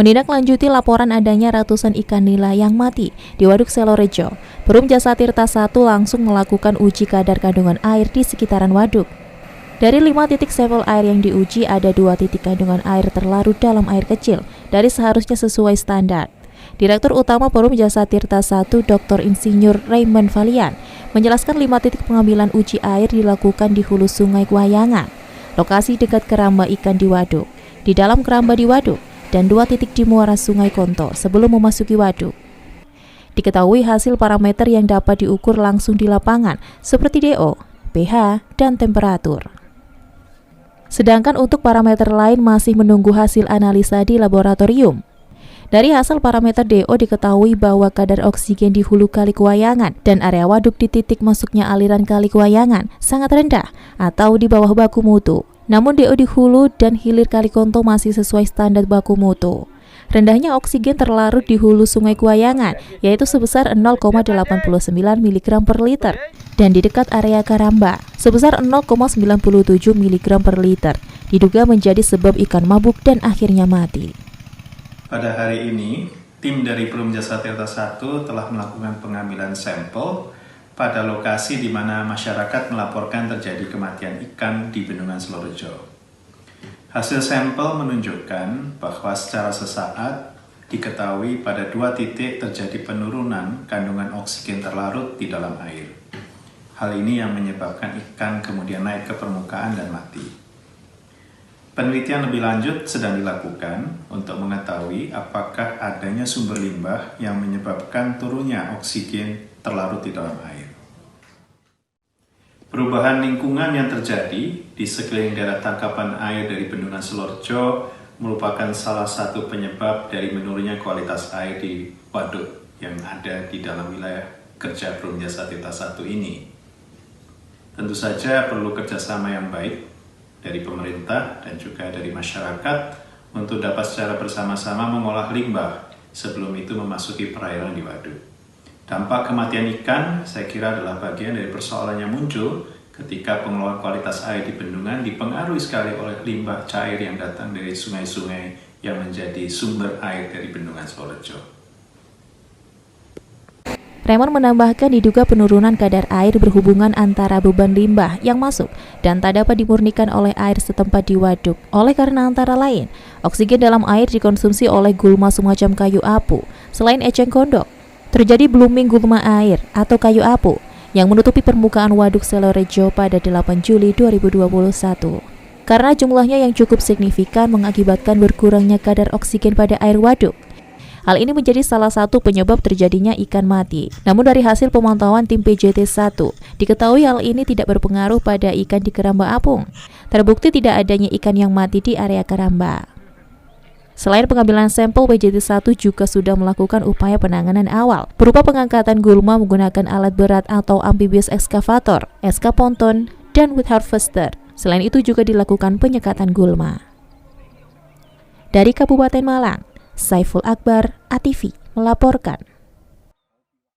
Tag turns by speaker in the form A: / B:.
A: Menindaklanjuti laporan adanya ratusan ikan nila yang mati di Waduk Selorejo, Perum Jasa Tirta I langsung melakukan uji kadar kandungan air di sekitaran waduk. Dari 5 titik sampel air yang diuji, ada 2 titik kandungan air terlarut dalam air kecil dari seharusnya sesuai standar. Direktur Utama Perum Jasa Tirta I, Dr. Insinyur Raymond Valian, menjelaskan 5 titik pengambilan uji air dilakukan di hulu Sungai Kuayangan, lokasi dekat keramba ikan di waduk, di dalam keramba di waduk, dan 2 titik di muara Sungai Konto sebelum memasuki waduk. Diketahui hasil parameter yang dapat diukur langsung di lapangan seperti DO, pH, dan temperatur. Sedangkan untuk parameter lain masih menunggu hasil analisa di laboratorium. Dari hasil parameter DO diketahui bahwa kadar oksigen di hulu Kali Kuayangan dan area waduk di titik masuknya aliran Kali Kuayangan sangat rendah atau di bawah baku mutu. Namun DO di hulu dan hilir Kali Konto masih sesuai standar baku mutu. Rendahnya oksigen terlarut di hulu Sungai Kuayangan, yaitu sebesar 0,89 mg per liter, dan di dekat area Karamba, sebesar 0,97 mg per liter, diduga menjadi sebab ikan mabuk dan akhirnya mati.
B: Pada hari ini, tim dari Perum Jasa Tirta I telah melakukan pengambilan sampel pada lokasi di mana masyarakat melaporkan terjadi kematian ikan di Bendungan Selorejo. Hasil sampel menunjukkan bahwa secara sesaat diketahui pada 2 titik terjadi penurunan kandungan oksigen terlarut di dalam air. Hal ini yang menyebabkan ikan kemudian naik ke permukaan dan mati. Penelitian lebih lanjut sedang dilakukan untuk mengetahui apakah adanya sumber limbah yang menyebabkan turunnya oksigen terlarut di dalam air. Perubahan lingkungan yang terjadi di sekeliling daerah tangkapan air dari Bendungan Selorejo merupakan salah satu penyebab dari menurunnya kualitas air di waduk yang ada di dalam wilayah kerja Perum Jasa Tirta I ini. Tentu saja perlu kerjasama yang baik dari pemerintah dan juga dari masyarakat untuk dapat secara bersama-sama mengolah limbah sebelum itu memasuki perairan di waduk. Dampak kematian ikan saya kira adalah bagian dari persoalan yang muncul ketika pengelolaan kualitas air di bendungan dipengaruhi sekali oleh limbah cair yang datang dari sungai-sungai yang menjadi sumber air dari Bendungan Selorejo.
A: Raymond menambahkan diduga penurunan kadar air berhubungan antara beban limbah yang masuk dan tak dapat dimurnikan oleh air setempat di waduk. Oleh karena antara lain, oksigen dalam air dikonsumsi oleh gulma semacam kayu apu. Selain eceng gondok, terjadi blooming gulma air atau kayu apu yang menutupi permukaan waduk Selorejo pada 8 Juli 2021. Karena jumlahnya yang cukup signifikan mengakibatkan berkurangnya kadar oksigen pada air waduk. Hal ini menjadi salah satu penyebab terjadinya ikan mati. Namun dari hasil pemantauan tim PJT 1, diketahui hal ini tidak berpengaruh pada ikan di Keramba Apung. Terbukti tidak adanya ikan yang mati di area Keramba. Selain pengambilan sampel, PJT 1 juga sudah melakukan upaya penanganan awal berupa pengangkatan gulma menggunakan alat berat atau amphibious excavator, SK ponton, dan wood harvester. Selain itu juga dilakukan penyekatan gulma. Dari Kabupaten Malang, Saiful Akbar, ATV, melaporkan.